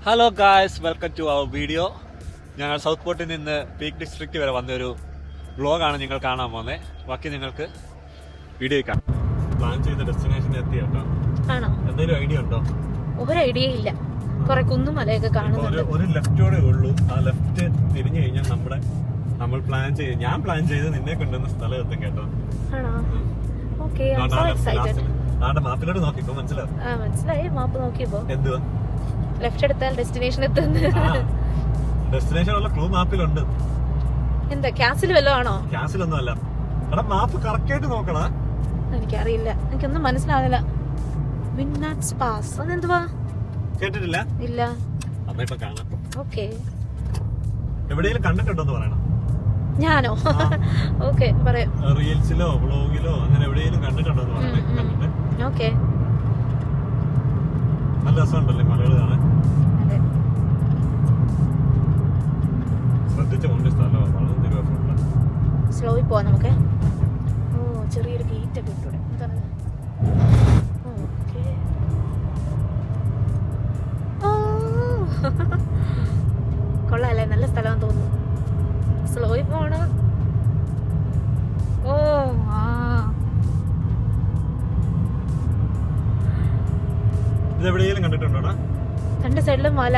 Hello guys, welcome to our video. ഞങ്ങൾ south പോർട്ടിൽ നിന്ന് പീക്ക് ഡിസ്ട്രിക്റ്റ് വരെ വന്നൊരു വ്ളോഗാണ് നിങ്ങൾ കാണാൻ പോകുന്നത്. ബാക്കി നിങ്ങൾക്ക് വീഡിയോ കാണാം. പ്ലാൻ ചെയ്ത ഡെസ്റ്റിനേഷനിൽ എത്തി കേട്ടോ. ആണോ? എന്തെങ്കിലും ഐഡിയ ഉണ്ടോ? ഒരു ഐഡിയ ഇല്ല. കുറെ കുന്നും മലയൊക്കെ കാണുന്നുണ്ട്. ഒരു ലെഫ്റ്റോടെ ഉള്ളൂ. ആ ലെഫ്റ്റ് തിരിഞ്ഞു കഴിഞ്ഞാൽ നമ്മൾ ഞാൻ പ്ലാൻ ചെയ്ത് നിന്നെ കൊണ്ടുവന്ന സ്ഥലം എത്തും കേട്ടോ. ആണോ? Okay, I am so excited. മാപ്പിലോട്ട് നോക്കിപ്പോ മനസ്സിലായി. മാപ്പ് നോക്കിയപ്പോ എന്തുവാ ലെഫ്റ്റ് എടുത്താൽ ഡെസ്റ്റിനേഷൻ എത്തുന്നു. ഡെസ്റ്റിനേഷൻ ഉള്ള ക്ലൂ മാപ്പിലുണ്ട്. എന്താ ക്യാസിൽ വല്ലതും ആണോ? ക്യാസിലൊന്നും അല്ല. എടാ മാപ്പ് കറക്റ്റ് ആയിട്ട് നോക്കണ. എനിക്കറിയില്ല, എനിക്കൊന്നും മനസ്സിലാവില്ല. വിന്നാറ്റ്സ് പാസ് അതെന്തുവാ? കേട്ടിട്ടില്ല? ഇല്ല. അമ്മ ഇപ്പൊ കാണാം. ഓക്കേ, എവിടെയെങ്കിലും കണ്ടിട്ടുണ്ടോന്ന് പറയണം. ഞാനോ? ഓക്കേ, പറയാം. റീൽസിലോ വ്ളോഗിലോ അങ്ങനെ എവിടെയെങ്കിലും കണ്ടിട്ടുണ്ടോന്ന് പറയണേ. കണ്ടിട്ട് ഓക്കേ. നല്ല രസമുണ്ടല്ലേ മലകള് കാണാൻ. അതെ, ശ്രദ്ധിച്ചു പോകേണ്ട സ്ഥലമാണ്. വളരെ തിരുവനന്തപുരം സ്ലോയിൽ പോവാം നമുക്ക്. ഓ, ചെറിയൊരു ഗേറ്റ് ഒക്കെ ഇട്ടൂടെ. എന്താണ്? ഓക്കേ. കൊള്ളാല്ലേ, നല്ല സ്ഥലമാണെന്ന് തോന്നുന്നു. സ്ലോയിൽ പോണം. ഓ ആ, ഇത് എവിടെയെങ്കിലും കണ്ടിട്ടുണ്ടോടാ? രണ്ട് സൈഡിലും മല.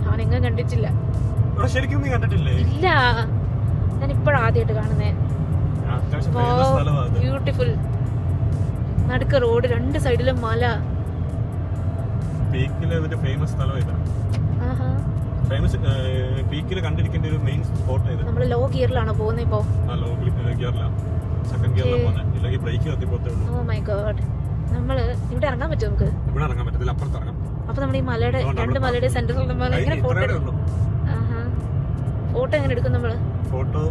അവനെങ്ങും കണ്ടിട്ടില്ല. ശരിക്കും നീ കണ്ടിട്ടില്ലേ? ഇല്ല, ഞാൻ ഇപ്പോഴാദ്യമായിട്ട് കാണുന്നേ. ബ്യൂട്ടിഫുൾ. നടുക്ക് റോഡ്, രണ്ട് സൈഡിലും മല. പീക്കിലെ ഒരു ഫേമസ് സ്ഥലം ഇതാ. ഫേമസ് പീക്കിൽ കണ്ടിരിക്കേണ്ട ഒരു മെയിൻ സ്പോട്ട് ഇത്. നമ്മൾ ലോ ഗിയറിലാണോ പോകുന്നത് ഇപ്പോ? ലോ ഗിയറിലാണ്. സെക്കൻഡ് ഗിയറിലാണ് പോകുന്നത്. ഇല്ലെങ്കിൽ ബ്രേക്ക് കത്തിപ്പോത്തേ ഉള്ളൂ. Oh my god. നമ്മള് ഇവിടെ ഇറങ്ങാൻ പറ്റുമോ? നമുക്ക് ഇവിടെ ഇറങ്ങാൻ പറ്റത്തില്ല, അപ്പുറത്ത് ഇറങ്ങാം. അപ്പൊ നമ്മുടെ ഈ മലയുടെ രണ്ട് മലയുടെ സെന്ററിൽ നമ്മൾ എങ്ങനെ ഫോട്ടോ എങ്ങനെ എടുക്കും നമ്മള്? ഫോട്ടോ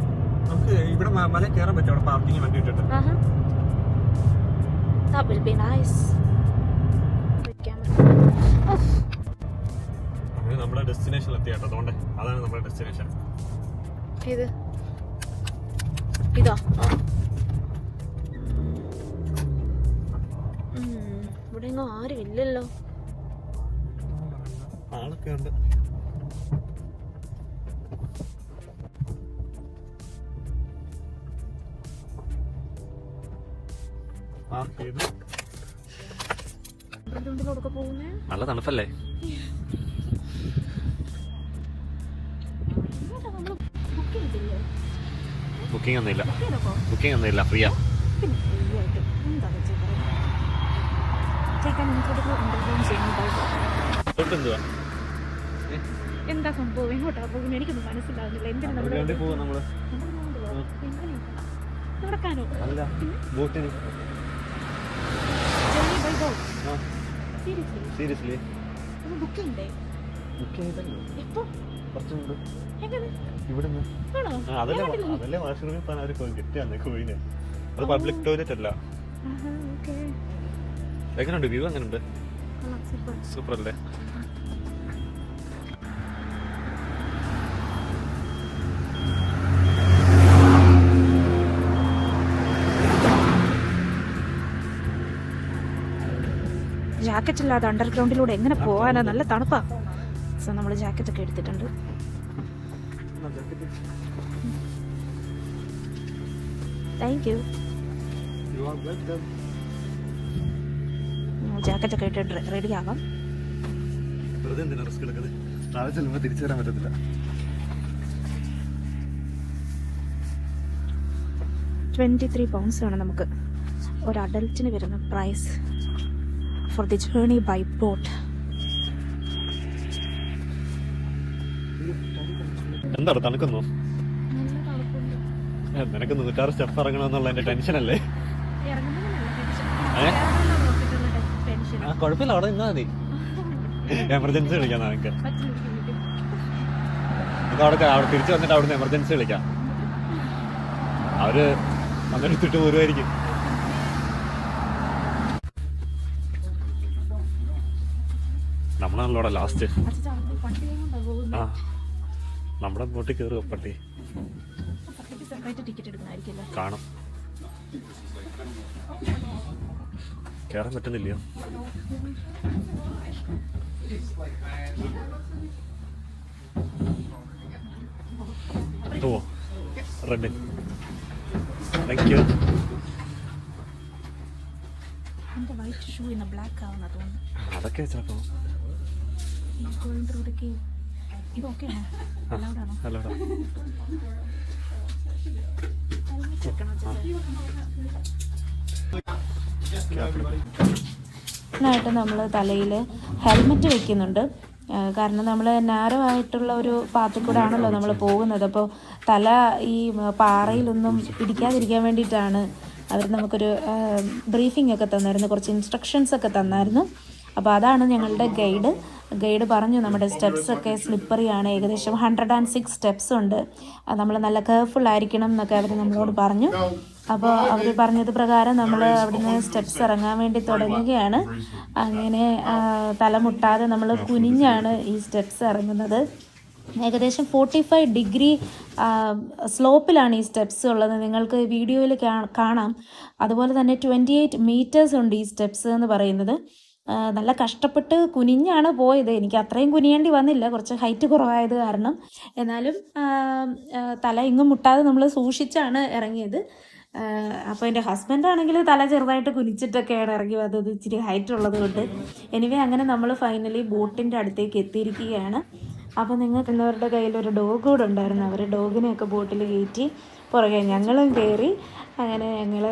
നമുക്ക് ഇവിടെ മല കയറാൻ പറ്റും. അവിടെ പാർക്കിംഗ് വണ്ടി ഇട്ടിട്ട്. That will be nice. നമ്മുടെ ഡെസ്റ്റിനേഷൻ എത്തി കേട്ടോ. അതുകൊണ്ട് അതാണ് നമ്മുടെ ഡെസ്റ്റിനേഷൻ. ഇതാ. ഇവിടെ എങ്ങും ആരും ഇല്ലല്ലോ. ആളൊക്കെ ഉണ്ട്. നല്ല തണുപ്പല്ലേ? ബുക്കിംഗ് ഒന്നുമില്ല, ഫ്രീയാ. എന്താ സംഭവം? എങ്ങോട്ടാ പോകുന്നത്? എനിക്കൊന്നും മനസ്സിലാവുന്നില്ല. എന്തിനാ നടക്കാനോ? സീരിയസ്ലി ബുക്കിംഗ് എപ്പോ? ഇവിടുന്ന് അതല്ലേ വാഷ്റൂമിൽ പോകാൻ അവർ കിട്ടിയാന്നേ കോയിന്. അത് പബ്ലിക് ടോയ്ലറ്റ് അല്ല. എങ്ങനെയുണ്ട് വ്യൂ? എങ്ങനെയുണ്ട്? സൂപ്പർ അല്ലേ? ജാക്കറ്റ് ഇല്ലാതെ അണ്ടർഗ്രൗണ്ടിലൂടെ എങ്ങനെ പോവാനാ? നല്ല തണുപ്പാ. സോ നമ്മൾ ജാക്കറ്റ് ഒക്കെ എടുത്തിട്ടുണ്ട്. Thank you. ജാക്കറ്റ് ഒക്കെ ഇട്ടിട്ട് റെഡി ആവാം. തിരിച്ചു വരാൻ പറ്റത്തില്ല. 23 pounds ആണ് നമുക്ക് ഒരു അഡൽറ്റിന് വരുന്ന price for the journey by boat. എന്താണ് തണുക്കുന്നു? നിനക്ക് 106 സ്റ്റെപ്പ് ഇറങ്ങണമെന്നുള്ള എന്റെ ടെൻഷനല്ലേ? കുഴപ്പമില്ല, അവിടെ നിന്നാ മതി. എമർജൻസി വിളിക്കാം നമുക്ക്. അവിടെ തിരിച്ചു വന്നിട്ട് അവിടുന്ന് എമർജൻസി വിളിക്കാം. അവര് അങ്ങനെ എടുത്തിട്ട് പോരുമായിരിക്കും. നമ്മളാണല്ലോടെ ലാസ്റ്റ്. ആ, നമ്മുടെ ബോട്ടിൽ കയറുക. പട്ടി കാണും. കയറാൻ പറ്റുന്നില്ലയോ? ഓ റെഡിൻ താങ്ക് യു. എൻ്റെ വൈറ്റ് ഷൂ ഇന്ന് ബ്ലാക്ക് ആവുന്ന തോന്നുന്നു. അതൊക്കെ ചിലപ്പോൾ ഗോയിങ് ത്രൂ ദ കേവ്. ഇത് ഓക്കെ ആണോ? അലൗഡാണോ? അല്ലടാ ായിട്ട് നമ്മൾ തലയിൽ ഹെൽമെറ്റ് വെക്കുന്നുണ്ട്. കാരണം നമ്മൾ നാരോ ആയിട്ടുള്ള ഒരു പാത്തിൽ കൂടെ ആണല്ലോ നമ്മൾ പോകുന്നത്. അപ്പോൾ തല ഈ പാറയിലൊന്നും ഇടിക്കാതിരിക്കാൻ വേണ്ടിയിട്ടാണ് അവർ നമുക്കൊരു ബ്രീഫിംഗ് ഒക്കെ തന്നായിരുന്നു, കുറച്ച് ഇൻസ്ട്രക്ഷൻസ് ഒക്കെ തന്നായിരുന്നു. അപ്പോൾ അതാണ് ഞങ്ങളുടെ ഗൈഡ് പറഞ്ഞു നമ്മുടെ സ്റ്റെപ്സ് ഒക്കെ സ്ലിപ്പറിയാണ്, ഏകദേശം 106 സ്റ്റെപ്സ് ഉണ്ട്, നമ്മൾ നല്ല കെയർഫുൾ ആയിരിക്കണം എന്നൊക്കെ അവർ നമ്മളോട് പറഞ്ഞു. അപ്പോൾ അവർ പറഞ്ഞത് പ്രകാരം നമ്മൾ അവിടുന്ന് സ്റ്റെപ്സ് ഇറങ്ങാൻ വേണ്ടി തുടങ്ങുകയാണ്. അങ്ങനെ തലമുട്ടാതെ നമ്മൾ കുനിഞ്ഞാണ് ഈ സ്റ്റെപ്സ് ഇറങ്ങുന്നത്. ഏകദേശം 45 ഡിഗ്രി സ്ലോപ്പിലാണ് ഈ സ്റ്റെപ്സ് ഉള്ളത്. നിങ്ങൾക്ക് വീഡിയോയിൽ കാണാം. അതുപോലെ തന്നെ 28 മീറ്റേഴ്സ് ഉണ്ട് ഈ സ്റ്റെപ്സ് എന്ന് പറയുന്നത്. നല്ല കഷ്ടപ്പെട്ട് കുനിഞ്ഞാണ് പോയത്. എനിക്ക് അത്രയും കുനിയേണ്ടി വന്നില്ല, കുറച്ച് ഹൈറ്റ് കുറവായത് കാരണം. എന്നാലും തല ഇങ്ങും മുട്ടാതെ നമ്മൾ സൂക്ഷിച്ചാണ് ഇറങ്ങിയത്. അപ്പോൾ എൻ്റെ ഹസ്ബൻഡാണെങ്കിൽ തല ചെറുതായിട്ട് കുനിച്ചിട്ടൊക്കെയാണ് ഇറങ്ങി വന്നത്, ഇച്ചിരി ഹൈറ്റ് ഉള്ളത് കൊണ്ട്. എനിവേ അങ്ങനെ നമ്മൾ ഫൈനലി ബോട്ടിൻ്റെ അടുത്തേക്ക് എത്തിയിരിക്കുകയാണ്. അപ്പോൾ നിങ്ങൾക്ക് എന്നവരുടെ കയ്യിലൊരു ഡോഗ് കൂടെ ഉണ്ടായിരുന്നു. അവർ ഡോഗിനെയൊക്കെ ബോട്ടിൽ കയറ്റി പുറകെ ഞങ്ങളും കയറി. അങ്ങനെ ഞങ്ങൾ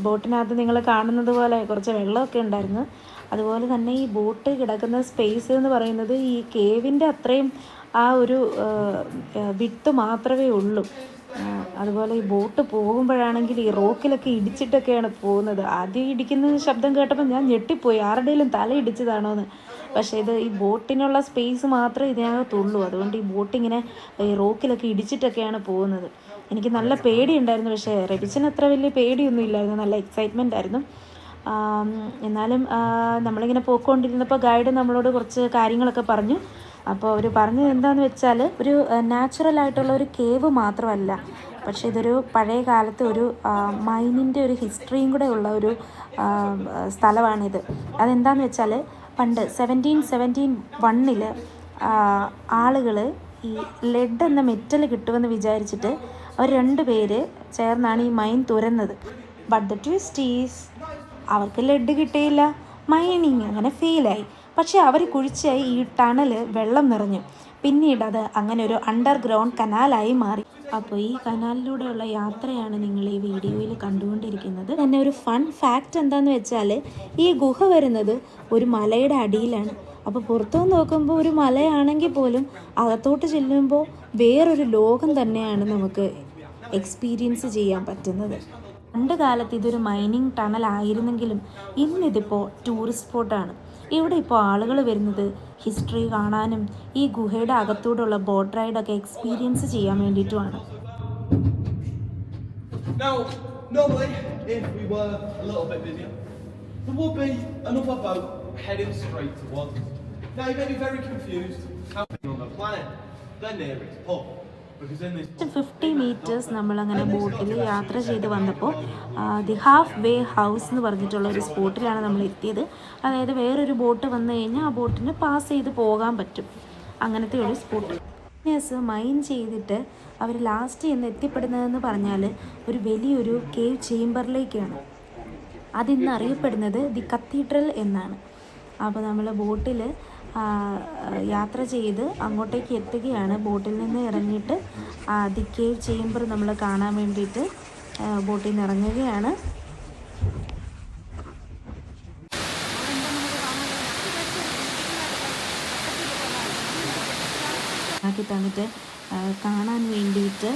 ബോട്ടിനകത്ത് നിങ്ങൾ കാണുന്നത് പോലെ കുറച്ച് വെള്ളമൊക്കെ ഉണ്ടായിരുന്നു. അതുപോലെ തന്നെ ഈ ബോട്ട് കിടക്കുന്ന സ്പേസ് എന്ന് പറയുന്നത് ഈ കേവിൻ്റെ അത്രയും ആ ഒരു വിട്ട് മാത്രമേ ഉള്ളൂ. അതുപോലെ ഈ ബോട്ട് പോകുമ്പോഴാണെങ്കിൽ ഈ റോക്കിലൊക്കെ ഇടിച്ചിട്ടൊക്കെയാണ് പോകുന്നത്. ആദ്യം ഇടിക്കുന്ന ശബ്ദം കേട്ടപ്പോൾ ഞാൻ ഞെട്ടിപ്പോയി, ആരുടെയും തല ഇടിച്ചതാണോ എന്ന്. പക്ഷേ ഇത് ഈ ബോട്ടിനുള്ള സ്പേസ് മാത്രമേ ഇതിനകത്തുള്ളൂ. അതുകൊണ്ട് ഈ ബോട്ടിങ്ങനെ ഈ റോക്കിലൊക്കെ ഇടിച്ചിട്ടൊക്കെയാണ് പോകുന്നത്. എനിക്ക് നല്ല പേടിയുണ്ടായിരുന്നു, പക്ഷേ റെബിച്ചിന് അത്ര വലിയ പേടിയൊന്നും ഇല്ലായിരുന്നു, നല്ല എക്സൈറ്റ്മെൻ്റ് ആയിരുന്നു. എന്നാലും നമ്മളിങ്ങനെ പോയിക്കൊണ്ടിരുന്നപ്പോൾ ഗൈഡ് നമ്മളോട് കുറച്ച് കാര്യങ്ങളൊക്കെ പറഞ്ഞു. അപ്പോൾ അവർ പറഞ്ഞത് എന്താണെന്ന് വെച്ചാൽ ഒരു നാച്ചുറലായിട്ടുള്ള ഒരു കേവ് മാത്രമല്ല, പക്ഷേ ഇതൊരു പഴയ കാലത്ത് ഒരു മൈനിൻ്റെ ഒരു ഹിസ്റ്ററിയും കൂടെ ഉള്ള ഒരു സ്ഥലമാണിത്. അതെന്താണെന്ന് വെച്ചാൽ പണ്ട് 1771 ആളുകൾ ഈ ലെഡ് എന്ന മെറ്റൽ കിട്ടുമെന്ന് വിചാരിച്ചിട്ട് അവർ 2 പേര് ചേർന്നാണ് ഈ മൈൻ തുരന്നത്. ബട്ട് ദ ട്വിസ്റ്റ് ഈസ് അവർക്ക് ലെഡ് കിട്ടിയില്ല, മൈനിങ് അങ്ങനെ ഫെയിലായി. പക്ഷേ അവർ കുഴിച്ച ഈ ടണൽ വെള്ളം നിറഞ്ഞു. പിന്നീട് അത് അങ്ങനെ ഒരു അണ്ടർഗ്രൗണ്ട് കനാലായി മാറി. അപ്പോൾ ഈ കനാലിലൂടെയുള്ള യാത്രയാണ് നിങ്ങൾ ഈ വീഡിയോയിൽ കണ്ടുകൊണ്ടിരിക്കുന്നത്. തന്നെ ഒരു ഫൺ ഫാക്റ്റ് എന്താണെന്ന് വെച്ചാൽ ഈ ഗുഹ വരുന്നത് ഒരു മലയുടെ അടിയിലാണ്. അപ്പോൾ പുറത്തുനിന്ന് നോക്കുമ്പോൾ ഒരു മലയാണെങ്കിൽ പോലും അകത്തോട്ട് ചെല്ലുമ്പോൾ വേറൊരു ലോകം തന്നെയാണ് നമുക്ക് എക്സ്പീരിയൻസ് ചെയ്യാൻ പറ്റുന്നത്. പണ്ട് കാലത്ത് ഇതൊരു മൈനിങ് ടണൽ ആയിരുന്നെങ്കിലും ഇന്നിതിപ്പോൾ ടൂറിസ്റ്റ് സ്പോട്ടാണ്. ഇവിടെ ഇപ്പോൾ ആളുകൾ വരുന്നത് ഹിസ്റ്ററി കാണാനും ഈ ഗുഹയുടെ അകത്തൂടെയുള്ള ബോട്ട് റൈഡൊക്കെ എക്സ്പീരിയൻസ് ചെയ്യാൻ വേണ്ടിയിട്ടുമാണ്. Now, normally, if we were a little bit busier, there would be another boat heading straight towards us. Now, you may be very confused how on the planet, the nearest pub. 50 metres നമ്മളങ്ങനെ ബോട്ടിൽ യാത്ര ചെയ്ത് വന്നപ്പോൾ the half way house എന്ന് പറഞ്ഞിട്ടുള്ള ഒരു സ്പോട്ടിലാണ് നമ്മൾ എത്തിയത്. അതായത് വേറൊരു ബോട്ട് വന്നു കഴിഞ്ഞാൽ ആ ബോട്ടിന് പാസ് ചെയ്ത് പോകാൻ പറ്റും, അങ്ങനത്തെ ഒരു സ്പോട്ട്. മൈൻ ചെയ്തിട്ട് അവർ ലാസ്റ്റ് എന്ന് എത്തിപ്പെടുന്നതെന്ന് പറഞ്ഞാൽ ഒരു വലിയൊരു കേവ് ചേംബറിലേക്കാണ്. അതിന്ന് അറിയപ്പെടുന്നത് ദി കത്തീഡ്രൽ എന്നാണ്. അപ്പോൾ നമ്മൾ ബോട്ടിൽ യാത്ര ചെയ്ത് അങ്ങോട്ടേക്ക് എത്തുകയാണ്. ബോട്ടിൽ നിന്ന് ഇറങ്ങിയിട്ട് ദി കേവ് ചേംബർ നമ്മൾ കാണാൻ വേണ്ടിയിട്ട് ബോട്ടിൽ നിന്ന് ഇറങ്ങുകയാണ്. ആക്കി തന്നിട്ട് കാണാൻ വേണ്ടിയിട്ട്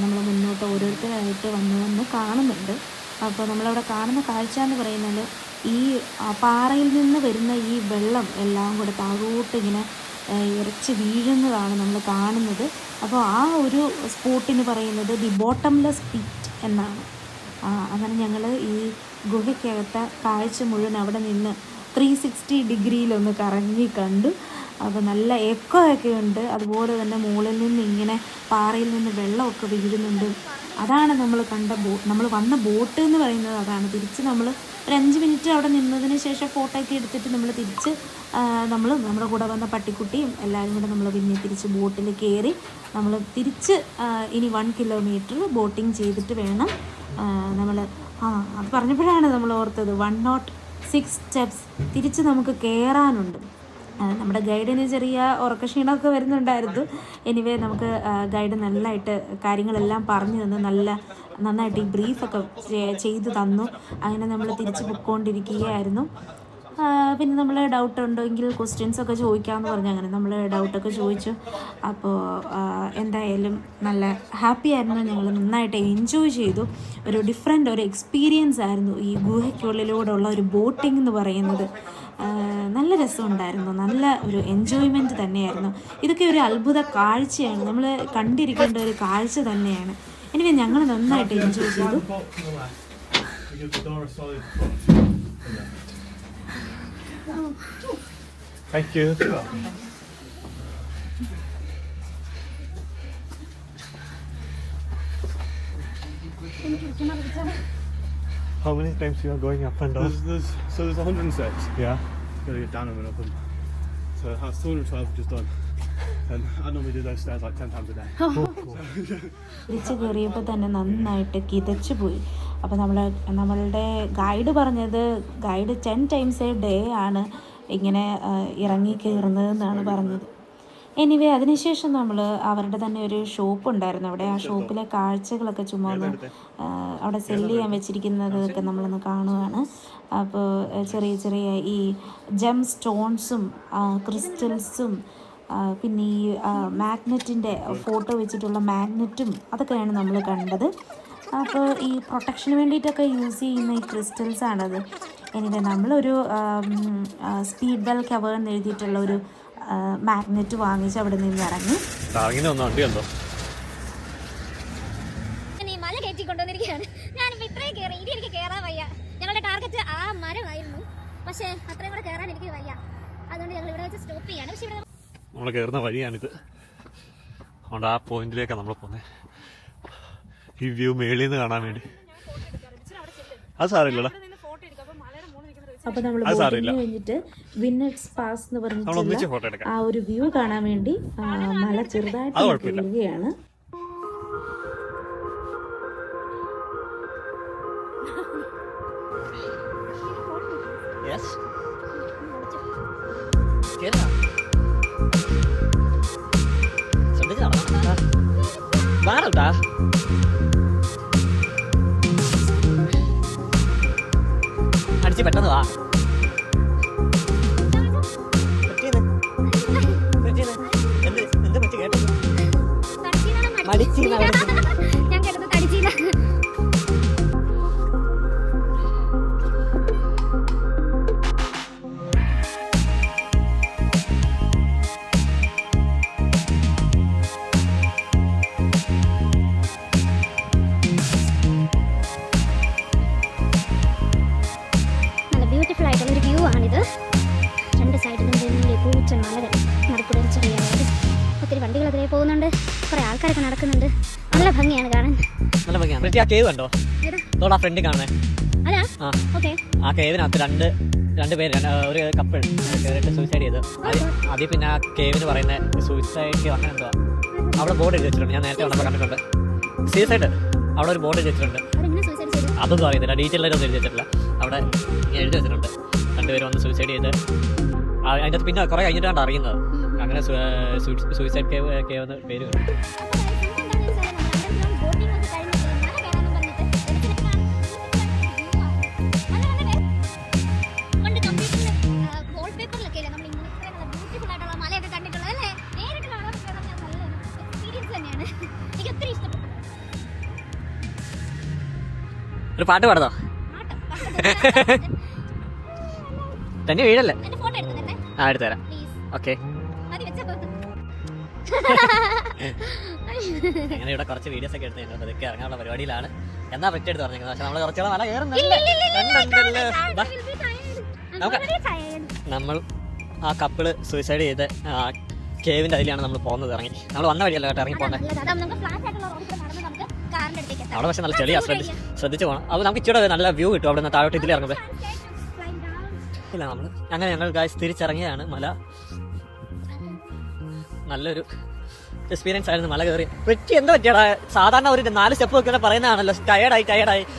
നമ്മൾ മുന്നോട്ട് ഓരോരുത്തരായിട്ട് വന്ന് കാണുന്നുണ്ട്. അപ്പോൾ നമ്മളവിടെ കാണുന്ന കാഴ്ച എന്ന് പറയുന്നത് ഈ പാറയിൽ നിന്ന് വരുന്ന ഈ വെള്ളം എല്ലാം കൂടെ താഴോട്ട് ഇങ്ങനെ ഇറച്ചി വീഴുന്നതാണ് നമ്മൾ കാണുന്നത്. അപ്പോൾ ആ ഒരു സ്പോട്ടിന് പറയുന്നത് ദി ബോട്ടംലെസ് പിറ്റ് എന്നാണ്. അങ്ങനെ ഞങ്ങൾ ഈ ഗുഹയ്ക്കകത്തെ കാഴ്ച മുഴുവൻ അവിടെ നിന്ന് 360 ഡിഗ്രിയിലൊന്ന് കറങ്ങി കണ്ടു. അപ്പോൾ നല്ല എക്കോ ഒക്കെ ഉണ്ട്. അതുപോലെ തന്നെ മുകളിൽ നിന്ന് ഇങ്ങനെ പാറയിൽ നിന്ന് വെള്ളമൊക്കെ വീഴുന്നുണ്ട്. അതാണ് നമ്മൾ കണ്ട നമ്മൾ വന്ന ബോട്ട് എന്ന് പറയുന്നത് അതാണ്. തിരിച്ച് നമ്മൾ ഒരു 5 മിനിറ്റ് അവിടെ നിന്നതിന് ശേഷം ഫോട്ടോ ഒക്കെ എടുത്തിട്ട് നമ്മൾ തിരിച്ച് നമ്മുടെ കൂടെ വന്ന പട്ടിക്കുട്ടിയും എല്ലാവരും കൂടെ നമ്മൾ പിന്നെ തിരിച്ച് ബോട്ടിൽ കയറി നമ്മൾ തിരിച്ച് ഇനി 1 കിലോമീറ്റർ ബോട്ടിങ് ചെയ്തിട്ട് വേണം നമ്മൾ അത് പറഞ്ഞപ്പോഴാണ് നമ്മൾ ഓർത്തത് 106 സ്റ്റെപ്സ് തിരിച്ച് നമുക്ക് കയറാനുണ്ട്. നമ്മുടെ ഗൈഡിന് ചെറിയ ഉറക്കക്ഷീണമൊക്കെ വരുന്നുണ്ടായിരുന്നു. എനിവേ നമുക്ക് ഗൈഡ് നല്ലതായിട്ട് കാര്യങ്ങളെല്ലാം പറഞ്ഞു തന്നു, നന്നായിട്ട് ഈ ബ്രീഫൊക്കെ ചെയ്തു തന്നു. അങ്ങനെ നമ്മൾ തിരിച്ച് പൊയ്ക്കൊണ്ടിരിക്കുകയായിരുന്നു. പിന്നെ നമ്മൾ ഡൗട്ട് ഉണ്ടെങ്കിൽ ക്വസ്റ്റ്യൻസൊക്കെ ചോദിക്കാമെന്ന് പറഞ്ഞു. അങ്ങനെ നമ്മൾ ഡൗട്ടൊക്കെ ചോദിച്ചു. അപ്പോൾ എന്തായാലും നല്ല ഹാപ്പി ആയിരുന്നു. ഞങ്ങൾ നന്നായിട്ട് എൻജോയ് ചെയ്തു. ഒരു ഒരു എക്സ്പീരിയൻസ് ആയിരുന്നു ഈ ഗുഹയ്ക്കുള്ളിലൂടെ ഉള്ള ഒരു ബോട്ടിംഗ് എന്ന് പറയുന്നത്. നല്ല രസമുണ്ടായിരുന്നു, നല്ല ഒരു എൻജോയ്മെൻറ്റ് തന്നെയായിരുന്നു. ഇതൊക്കെ ഒരു അത്ഭുത കാഴ്ചയാണ്, നമ്മൾ കണ്ടിരിക്കേണ്ട ഒരു കാഴ്ച തന്നെയാണ്. എനിക്ക് ഞങ്ങൾ നന്നായിട്ട് എൻജോയ് ചെയ്തു. Thank you. How many times you are going up and down? There's 106. Yeah. Gotta get down and up them. So that's 212 just done. And I normally do those stairs like 10 times a day. തിരിച്ച് കയറിയപ്പോൾ തന്നെ നന്നായിട്ട് കിതച്ചു പോയി. അപ്പോൾ നമ്മളുടെ guide പറഞ്ഞത് 10 times a day ആണ് ഇങ്ങനെ ഇറങ്ങി കയറുന്നതെന്നാണ് പറഞ്ഞത്. എനിവേ അതിനുശേഷം നമ്മൾ അവരുടെ തന്നെ ഒരു ഷോപ്പ് ഉണ്ടായിരുന്നു. അവിടെ ആ ഷോപ്പിലെ കാഴ്ചകളൊക്കെ ചുമ്മാ ഒന്ന് അവിടെ സെല്ല് ചെയ്യാൻ വെച്ചിരിക്കുന്നതൊക്കെ നമ്മളൊന്ന് കാണുകയാണ്. അപ്പോൾ ചെറിയ ഈ ജെം സ്റ്റോൺസും ക്രിസ്റ്റൽസും പിന്നെ ഈ മാഗ്നറ്റിൻ്റെ ഫോട്ടോ വെച്ചിട്ടുള്ള മാഗ്നറ്റും അതൊക്കെയാണ് നമ്മൾ കണ്ടത്. അപ്പോൾ ഈ പ്രൊട്ടക്ഷന് വേണ്ടിയിട്ടൊക്കെ യൂസ് ചെയ്യുന്ന ഈ ക്രിസ്റ്റൽസാണത്. എനിവേ നമ്മളൊരു സ്പീഡ് വെൽ കവർ എന്ന് എഴുതിയിട്ടുള്ള ഒരു മാഗ്നറ്റ് വാങ്ങിച്ച് അവിടെ നിന്ന് ഇറങ്ങി. മല കയറ്റി കൊണ്ടുവന്നിരിക്കുകയാണ്. ഞാനിപ്പോൾ ഇത്രയും കയറി, ഇനി എനിക്ക് കയറാൻ വയ്യ. ഞങ്ങളുടെ ടാർഗറ്റ് ആ മരമായിരുന്നു, പക്ഷേ അത്രയും കൂടെ കയറാൻ എനിക്ക് വയ്യ. അതുകൊണ്ട് ഞങ്ങൾ ഇവിടെ വെച്ച് സ്റ്റോപ്പ് ചെയ്യാണ്. പക്ഷേ ഇവിടെ നമ്മൾ കയറുന്ന വഴിയാണിത്. അതുകൊണ്ട് ആ പോയിന്റിലേക്കാണ് നമ്മൾ പോകുന്നത്. ഈ വ്യൂ മേളിൽ നിന്ന് കാണാൻ വേണ്ടി. അത് സാറില്ലടാ. അപ്പോൾ നമ്മൾ ബോട്ടിംഗ് കഴിഞ്ഞിട്ട് വിന്നേഴ്സ് പാസ് എന്ന് പറഞ്ഞിട്ടുള്ള ആ ഒരു വ്യൂ കാണാൻ വേണ്ടി മല ചെറുതായിട്ട് കയറുകയാണ്. അടിച്ച് പെട്ടെന്ന് വാ. ഞാൻ കേട്ടത് തടിച്ചീന. നല്ല ബ്യൂട്ടിഫുൾ ആയിട്ടുള്ള ഒരു വ്യൂ ആണിത്. രണ്ട് സൈഡിലും പൂച്ച മലകൾ നടുക്കൂടെ ചെറിയ ഒത്തിരി വണ്ടികൾ അതിലേ പോകുന്നുണ്ട്. കുറെ ആൾക്കാരൊക്കെ നടക്കുന്നുണ്ട്. നല്ല ഭംഗിയാണ് കാണാൻ. നല്ല ഭംഗിയാണ്. ആ കേവ് കണ്ടോ? ആ ഫ്രണ്ട് കാണുന്നേ. ആ കേവിനകത്ത് രണ്ട് പേര് ഒരു കപ്പിൾ കയറിയിട്ട് സൂയിസൈഡ് ചെയ്തു. അതിൽ പിന്നെ ആ കേവിന് പറയുന്ന സൂയിസൈഡ് അങ്ങനെ എന്തോ അവിടെ ബോർഡ് എഴുതി വെച്ചിട്ടുണ്ട്. ഞാൻ നേരത്തെ വന്നപ്പോൾ കണ്ടിട്ടുണ്ട്. സൂയിസൈഡ് അവിടെ ഒരു ബോർഡ് എഴുതി വെച്ചിട്ടുണ്ട്. അതൊന്നും അറിയത്തില്ല, ഡീറ്റെയിൽ ആയിട്ടൊന്നും എഴുതി വെച്ചിട്ടില്ല. അവിടെ എഴുതി വെച്ചിട്ടുണ്ട് 2 പേര് വന്ന് സൂയിസൈഡ് ചെയ്ത്. അതിൻ്റെ പിന്നെ കുറെ കഴിഞ്ഞിട്ടാണ് അറിയുന്നത്. അങ്ങനെ സൂയിസൈഡ് കേവ് എന്ന് പേര് കിട്ടും. ഒരു പാട്ട് പാടുന്നോ? തന്നെ വീഴല്ലേ? ആ എടുത്തുതരാം. ഓക്കെ. അങ്ങനെ ഇവിടെ കുറച്ച് വീഡിയോസ് ഒക്കെ എടുത്തിട്ടുണ്ട്. അതൊക്കെ ഇറങ്ങാനുള്ള പരിപാടിയിലാണ്. എന്നാ പറ്റിയെടുത്ത് പറഞ്ഞേക്കുന്നത്. പക്ഷെ നമ്മൾ കുറച്ചുകൂടെ മല കയറുന്നില്ല. നമ്മൾ ആ കപ്പിള് സൂയിസൈഡ് ചെയ്ത് കേവിന്റെ അതിലാണ് നമ്മൾ പോകുന്നത്. നമ്മൾ വന്ന വഴിയല്ല കേട്ടോ ഇറങ്ങി പോകേണ്ടത്. കാറിന്റെ അടുത്തേക്ക് എത്താം. അവിടെ പക്ഷെ നല്ല ചെളിയാ, ശ്രദ്ധിച്ചു പോകണം. അപ്പോൾ നമുക്ക് ഇച്ചിരി നല്ല വ്യൂ കിട്ടും അവിടെ നിന്ന് താഴോട്ട് ഇതിൽ ഇറങ്ങുമ്പോൾ. ഇല്ല അങ്ങനെ ഞങ്ങൾ ഗായ്സ് തിരിച്ചിറങ്ങിയാണ്. മല നല്ലൊരു എക്സ്പീരിയൻസ് ആയിരുന്നു. മല കയറി വെറ്റി എന്താ പറ്റിയടാ? സാധാരണ ഒരു 4 സ്റ്റെപ്പ് ഒക്കെ പറയുന്നതാണല്ലോ, ടയർഡായി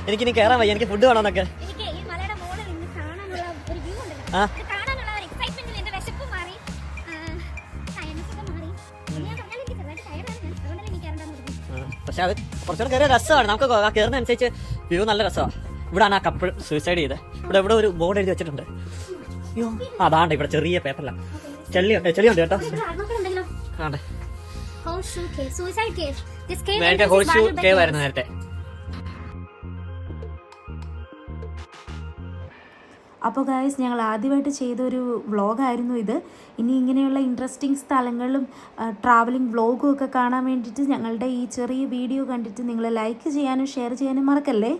എനിക്കിനി കയറാൻ വയ്യ, എനിക്ക് ഫുഡ് വേണമെന്നൊക്കെ. എനിക്ക് ഈ മലയുടെ മുകളിൽ നിന്ന് കാണാനുള്ള ഒരു വ്യൂ ഉണ്ടല്ലോ, ആ. അത് കാണാനുള്ള ഒരു എക്സൈറ്റ്മെന്റിൽ എന്റെ വിശപ്പ് മാറി, ടയർനെസ് ഒക്കെ മാറി. ഞാൻ പറഞ്ഞാൽ എനിക്ക് ചെറുതായിട്ട് ടയർഡാണ്, ഞാൻ അതുകൊണ്ടല്ലേ എനിക്ക് കയറേണ്ടെന്ന് പറഞ്ഞു. പക്ഷെ അത് കുറച്ചുകൂടെ കയറിയ രസമാണ്. നമുക്ക് കയറുന്ന അനുസരിച്ച് വ്യൂ നല്ല രസമാണ്. ഇവിടെയാണ് ആ കപ്പിൾ സൂയിസൈഡ് ചെയ്ത്. ഇവിടെ ഒരു ബോർഡ് എഴുതി വെച്ചിട്ടുണ്ട്. അയ്യോ അതാണ്ട് ഇവിടെ ചെറിയ പേപ്പറിലാണ് ചെളിയുണ്ട് കേട്ടോ. ഇവിടെ ആത്മാക്കളുണ്ടല്ലോ. ആണ്ടെ Horseshoe Cave, Suicide Cave. This cave നേരത്തെ entrance is horseshoe guarded by cave police. ആയിരുന്നു നേരത്തെ. അപ്പോൾ ഗായ്സ്, ഞങ്ങൾ ആദ്യമായിട്ട് ചെയ്തൊരു വ്ളോഗായിരുന്നു ഇത്. ഇനി ഇങ്ങനെയുള്ള ഇൻട്രസ്റ്റിംഗ് സ്ഥലങ്ങളും ട്രാവലിംഗ് വ്ളോഗും ഒക്കെ കാണാൻ വേണ്ടിയിട്ട് ഞങ്ങളുടെ ഈ ചെറിയ വീഡിയോ കണ്ടിട്ട് നിങ്ങൾ ലൈക്ക് ചെയ്യാനും ഷെയർ ചെയ്യാനും മറക്കല്ലേ.